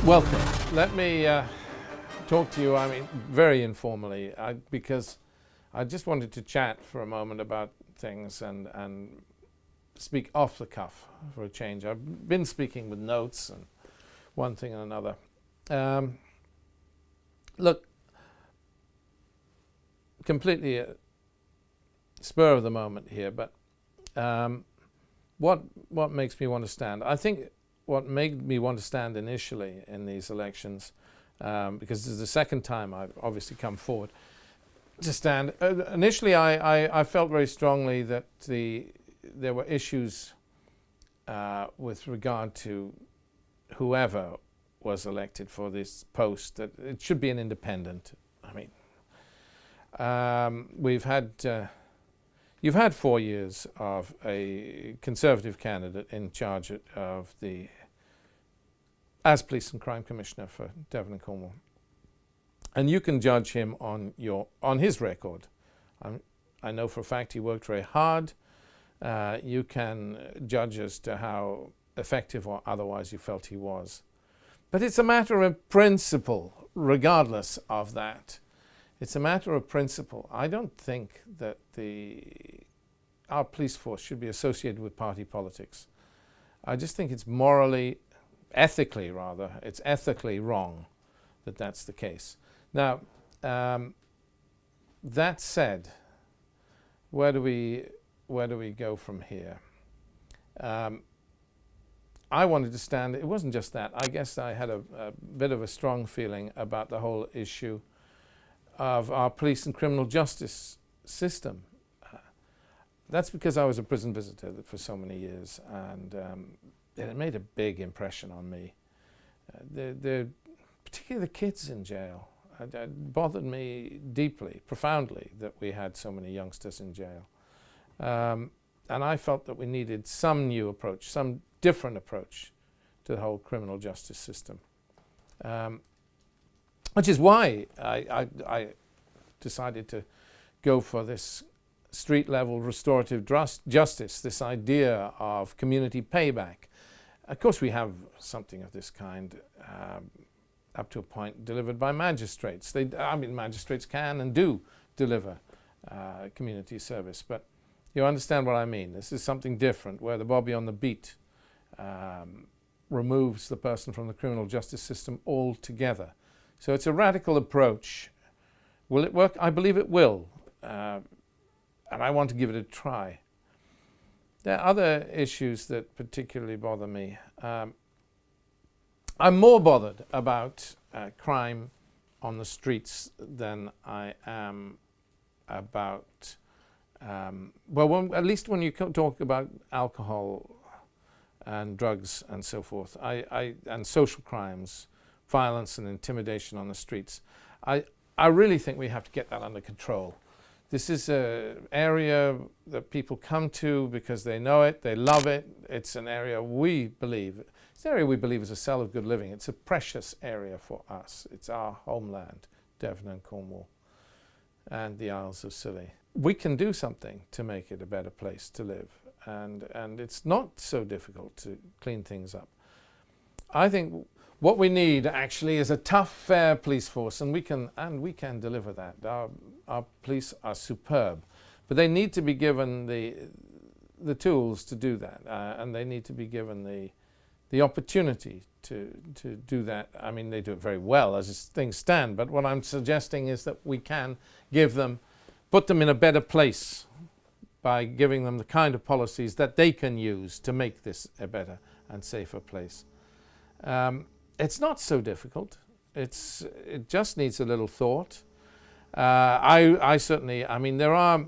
Welcome. Let me talk to you, very informally, because I just wanted to chat for a moment about things and speak off the cuff for a change. I've been speaking with notes and one thing and another. Look, completely spur of the moment here, but what makes me want to stand? I think what made me want to stand initially in these elections, because this is the second time I've obviously come forward to stand. Initially, I felt very strongly that there were issues with regard to whoever was elected for this post, that it should be an independent. You've had 4 years of a Conservative candidate in charge of as Police and Crime Commissioner for Devon and Cornwall, and you can judge him on his record. I know for a fact he worked very hard. You can judge as to how effective or otherwise you felt he was, but it's a matter of principle. Regardless of that, it's a matter of principle. I don't think that our police force should be associated with party politics. I just think it's ethically wrong that that's the case. Now, that said, where do we go from here? I wanted to stand. It wasn't just that. I guess I had a bit of a strong feeling about the whole issue of our police and criminal justice system. That's because I was a prison visitor for so many years, and it made a big impression on me. Particularly the kids in jail. It bothered me deeply, profoundly, that we had so many youngsters in jail. And I felt that we needed some new approach, some different approach to the whole criminal justice system. Which is why I decided to go for this street-level restorative justice, this idea of community payback. Of course, we have something of this kind up to a point delivered by magistrates. Magistrates can and do deliver community service, but you understand what I mean. This is something different, where the Bobby on the beat removes the person from the criminal justice system altogether. So it's a radical approach. Will it work? I believe it will. And I want to give it a try. There are other issues that particularly bother me. I'm more bothered about crime on the streets than I am about, at least when you talk about alcohol and drugs and so forth, and social crimes, violence and intimidation on the streets. I really think we have to get that under control. This is an area that people come to because they know it, they love it. It's an area we believe is a cell of good living. It's a precious area for us. It's our homeland, Devon and Cornwall, and the Isles of Scilly. We can do something to make it a better place to live, and it's not so difficult to clean things up. I think what we need actually is a tough, fair police force, and we can deliver that. Our police are superb, but they need to be given the tools to do that, and they need to be given the opportunity to do that. They do it very well as things stand, but what I'm suggesting is that we can put them in a better place by giving them the kind of policies that they can use to make this a better and safer place. It's not so difficult. It just needs a little thought. I certainly, there are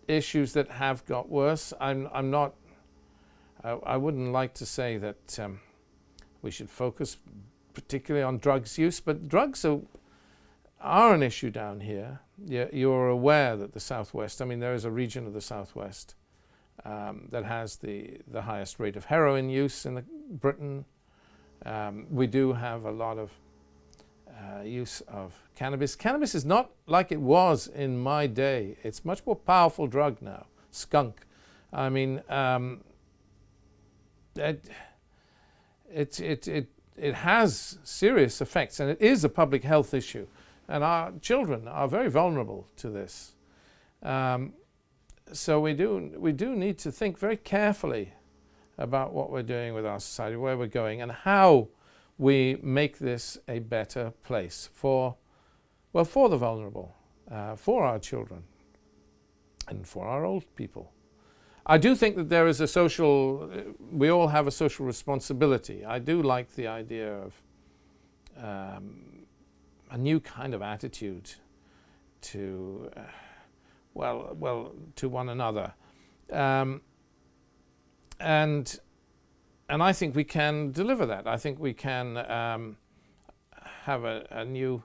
issues that have got worse. I wouldn't like to say that we should focus particularly on drugs use, but drugs are an issue down here. You're aware that the Southwest, there is a region of the Southwest that has the highest rate of heroin use in Britain. We do have a lot of use of cannabis. Cannabis is not like it was in my day. It's much more powerful drug now. Skunk. it has serious effects, and it is a public health issue. And our children are very vulnerable to this. So we do need to think very carefully about what we're doing with our society, where we're going, and how we make this a better place for the vulnerable, for our children, and for our old people. I do think that there is we all have a social responsibility. I do like the idea of a new kind of attitude to, to one another. And I think we can deliver that. I think we can have a new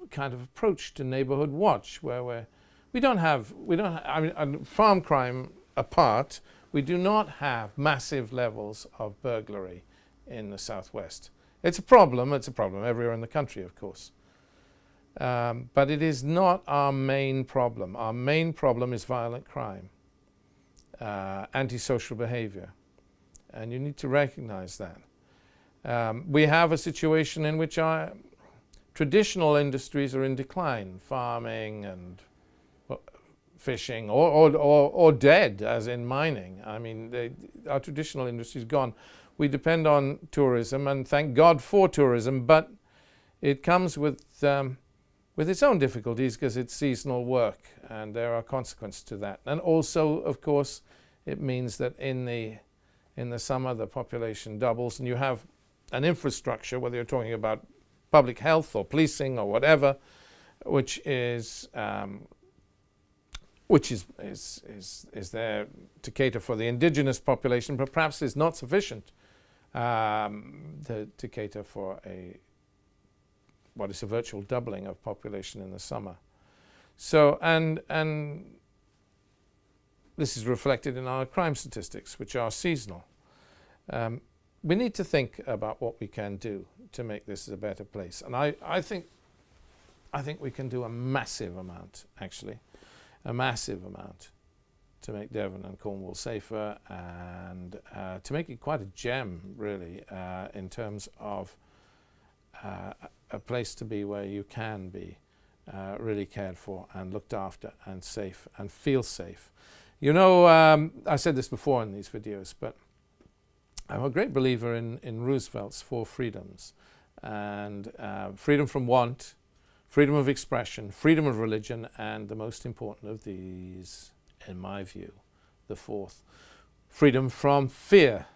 kind of approach to neighborhood watch, where we don't have, I mean, farm crime apart, we do not have massive levels of burglary in the Southwest. It's a problem everywhere in the country, of course. But it is not our main problem. Our main problem is violent crime, antisocial behavior. And you need to recognize that. We have a situation in which our traditional industries are in decline, farming and fishing, or dead, as in mining. I mean, our traditional industry is gone. We depend on tourism, and thank God for tourism, but it comes with its own difficulties because it's seasonal work, and there are consequences to that. And also, of course, it means that in the summer the population doubles, and you have an infrastructure, whether you're talking about public health or policing or whatever, which is there to cater for the indigenous population, but perhaps is not sufficient to cater for what is a virtual doubling of population in the summer. So, and this is reflected in our crime statistics, which are seasonal. We need to think about what we can do to make this a better place. And I think we can do a massive amount, actually. A massive amount to make Devon and Cornwall safer, and to make it quite a gem, really, in terms of a place to be where you can be really cared for and looked after and safe and feel safe. You know, I said this before in these videos, but I'm a great believer in Roosevelt's 4 freedoms, and freedom from want, freedom of expression, freedom of religion, and the most important of these, in my view, the 4th, freedom from fear.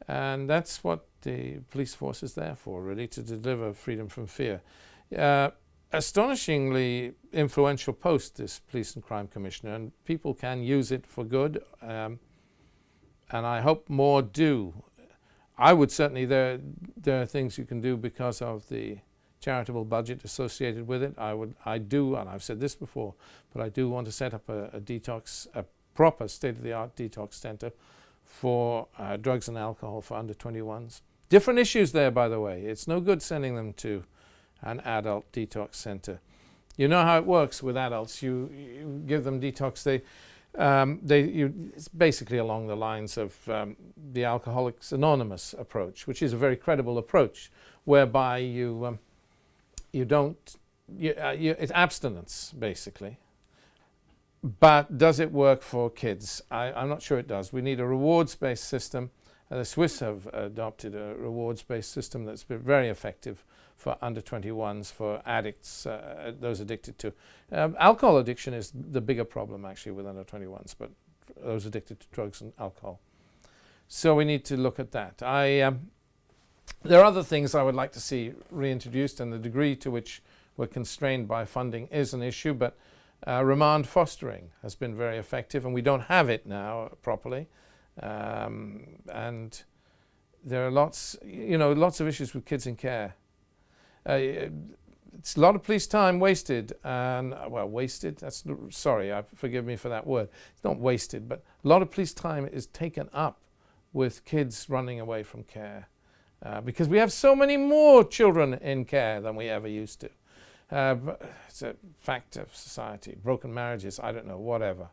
And that's what the police force is there for, really, to deliver freedom from fear. Astonishingly influential post, this police and crime commissioner, and people can use it for good, and I hope more do. I would certainly, there are things you can do because of the charitable budget associated with it. I do, and I've said this before, but I do want to set up a proper state-of-the-art detox center for drugs and alcohol for under 21s. Different issues there, by the way. It's no good sending them to an adult detox center. You know how it works with adults. You give them detox. It's basically along the lines of the Alcoholics Anonymous approach, which is a very credible approach, whereby it's abstinence, basically. But does it work for kids? I'm not sure it does. We need a rewards-based system. The Swiss have adopted a rewards-based system that's been very effective for under 21s, for addicts, those addicted to. Alcohol addiction is the bigger problem, actually, with under 21s, but those addicted to drugs and alcohol. So we need to look at that. There are other things I would like to see reintroduced, and the degree to which we're constrained by funding is an issue, but remand fostering has been very effective, and we don't have it now properly. And there are lots of issues with kids in care. It's a lot of police time wasted, and wasted. Forgive me for that word. It's not wasted, but a lot of police time is taken up with kids running away from care, because we have so many more children in care than we ever used to. It's a fact of society. Broken marriages, I don't know, whatever.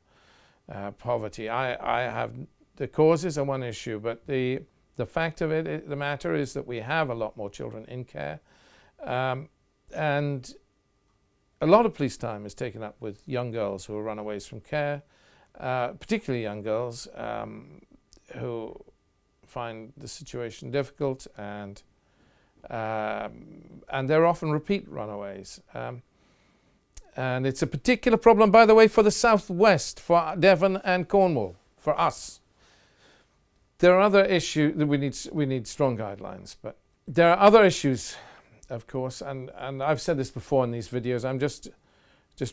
Poverty. I have the causes are one issue, but the The fact of it, the matter is that we have a lot more children in care, and a lot of police time is taken up with young girls who are runaways from care, particularly young girls who find the situation difficult, and they're often repeat runaways. And it's a particular problem, by the way, for the southwest, for Devon and Cornwall, for us. There are other issues that we need strong guidelines, but there are other issues, of course, and I've said this before in these videos. I'm just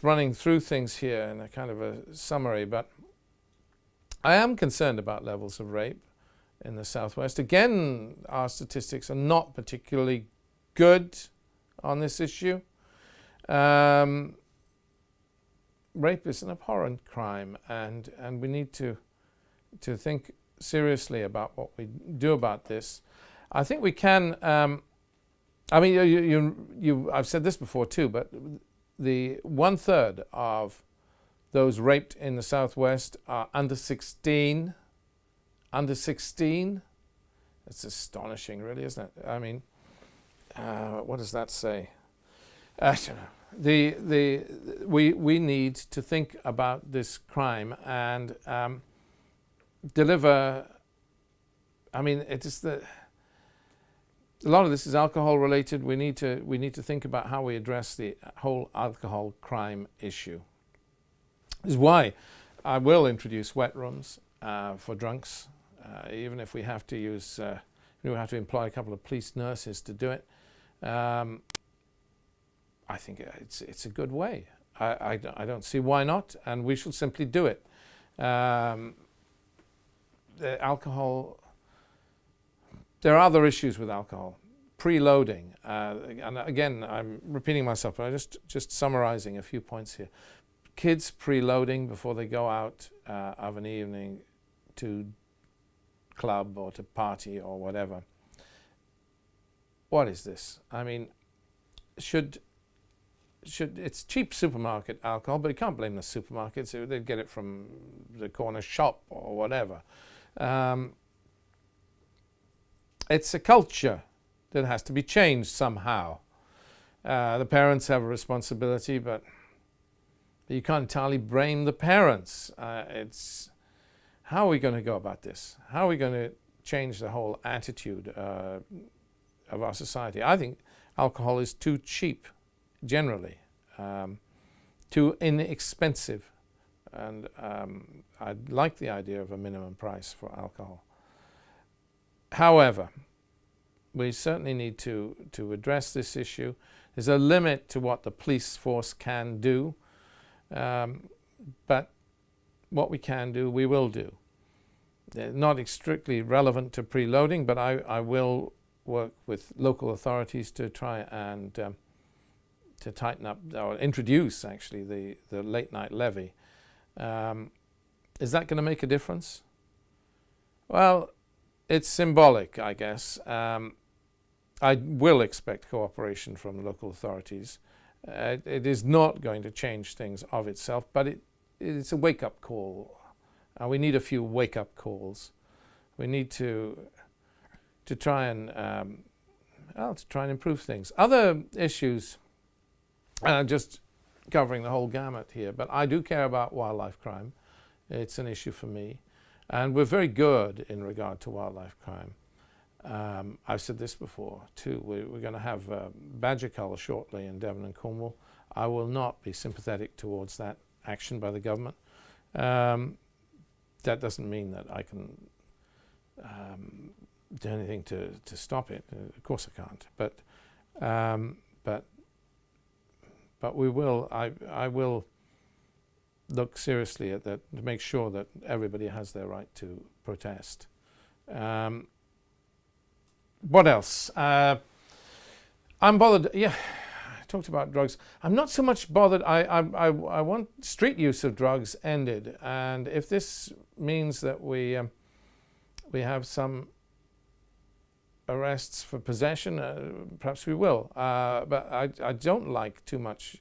running through things here in a kind of a summary, but I am concerned about levels of rape in the southwest. Again, our statistics are not particularly good on this issue. Rape is an abhorrent crime, and we need to think seriously about what we do about this. I think we can. I mean, I've said this before too, but the 1/3 of those raped in the southwest are under 16. Under 16. It's astonishing, really, isn't it? I mean, what does that say? I don't know. We need to think about this crime and deliver. I mean, it is a lot of this is alcohol related. We need to think about how we address the whole alcohol crime issue. This is why I will introduce wet rooms for drunks, even if we have to use we have to employ a couple of police nurses to do it. I think it's a good way. I don't see why not, and we should simply do it. The alcohol. There are other issues with alcohol. Preloading, and again, I'm repeating myself, but I'm just summarizing a few points here. Kids preloading before they go out of an evening to club or to party or whatever. What is this? I mean, it's cheap supermarket alcohol, but you can't blame the supermarkets. They'd get it from the corner shop or whatever. It's a culture that has to be changed somehow. The parents have a responsibility, but you can't entirely blame the parents. How are we going to go about this? How are we going to change the whole attitude of our society? I think alcohol is too cheap, generally, too inexpensive, and I like the idea of a minimum price for alcohol. However, we certainly need to address this issue. There's a limit to what the police force can do, but what we can do, we will do. They're not strictly relevant to preloading, but I will work with local authorities to try and to tighten up, or introduce actually the late night levy. Is that going to make a difference? Well, it's symbolic, I guess. I will expect cooperation from local authorities. It is not going to change things of itself, but it's a wake-up call. We need a few wake-up calls. We need to try and improve things. Other issues, just covering the whole gamut here, but I do care about wildlife crime. It's an issue for me. And we're very good in regard to wildlife crime. I've said this before too. We're going to have badger cull shortly in Devon and Cornwall. I will not be sympathetic towards that action by the government. That doesn't mean that I can do anything to stop it. Of course I can't. But we will. I will look seriously at that to make sure that everybody has their right to protest. What else? I'm bothered. Yeah, I talked about drugs. I'm not so much bothered. I want street use of drugs ended, and if this means that we have some arrests for possession, perhaps we will. But I don't like too much.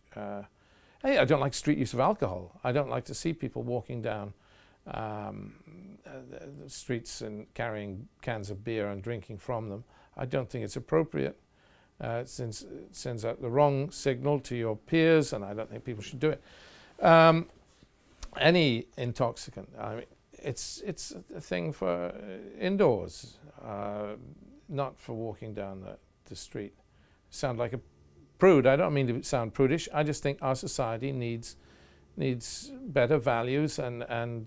I don't like street use of alcohol. I don't like to see people walking down the streets and carrying cans of beer and drinking from them. I don't think it's appropriate. It sends out the wrong signal to your peers, and I don't think people should do it. Any intoxicant, I mean, it's a thing for indoors, not for walking down the street. Sound like a prude. I don't mean to sound prudish. I just think our society needs better values and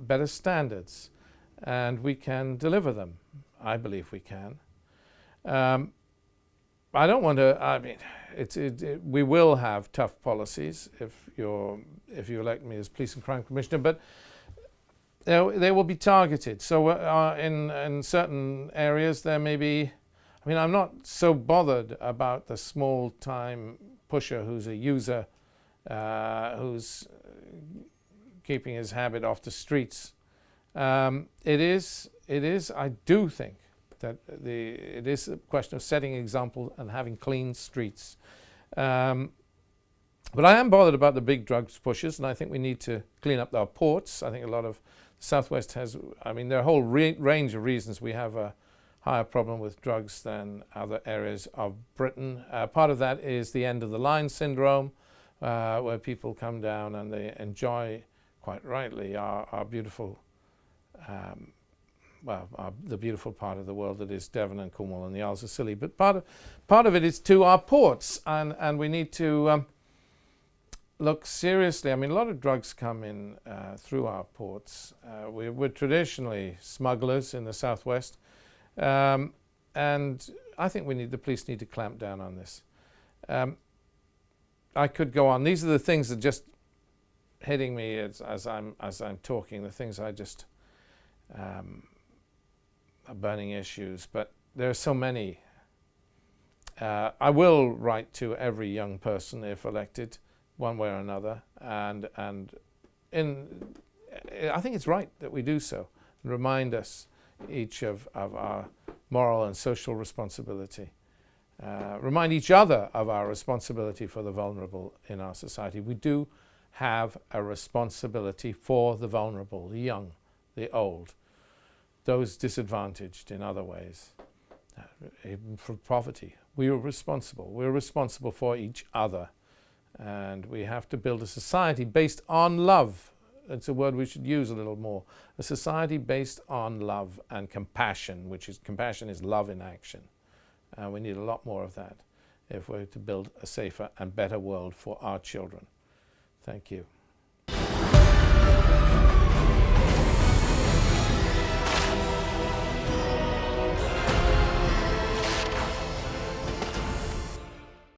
better standards, and we can deliver them. I believe we can. I don't want to. I mean, we will have tough policies if you elect me as police and crime commissioner, but they will be targeted. So in certain areas there may be. I mean, I'm not so bothered about the small-time pusher who's a user, who's keeping his habit off the streets. It is. I do think that it is a question of setting example and having clean streets. But I am bothered about the big drugs pushers, and I think we need to clean up our ports. I think a lot of Southwest has. I mean, there are a whole range of reasons we have a higher problem with drugs than other areas of Britain. Part of that is the end of the line syndrome, where people come down and they enjoy, quite rightly, our beautiful, the beautiful part of the world that is Devon and Cornwall and the Isles of Scilly. But part of it is to our ports, and we need to look seriously. I mean, a lot of drugs come in through our ports. We're traditionally smugglers in the Southwest. And I think the police need to clamp down on this. I could go on. These are the things that just hitting me as I'm talking. The things I just are burning issues. But there are so many. I will write to every young person if elected, one way or another, and I think it's right that we do so and remind us each of our moral and social responsibility. Remind each other of our responsibility for the vulnerable in our society. We do have a responsibility for the vulnerable, the young, the old, those disadvantaged in other ways, even from poverty. We are responsible. We're responsible for each other, and we have to build a society based on love. It's a word we should use a little more. A society based on love and compassion, compassion is love in action. We need a lot more of that if we're to build a safer and better world for our children. Thank you.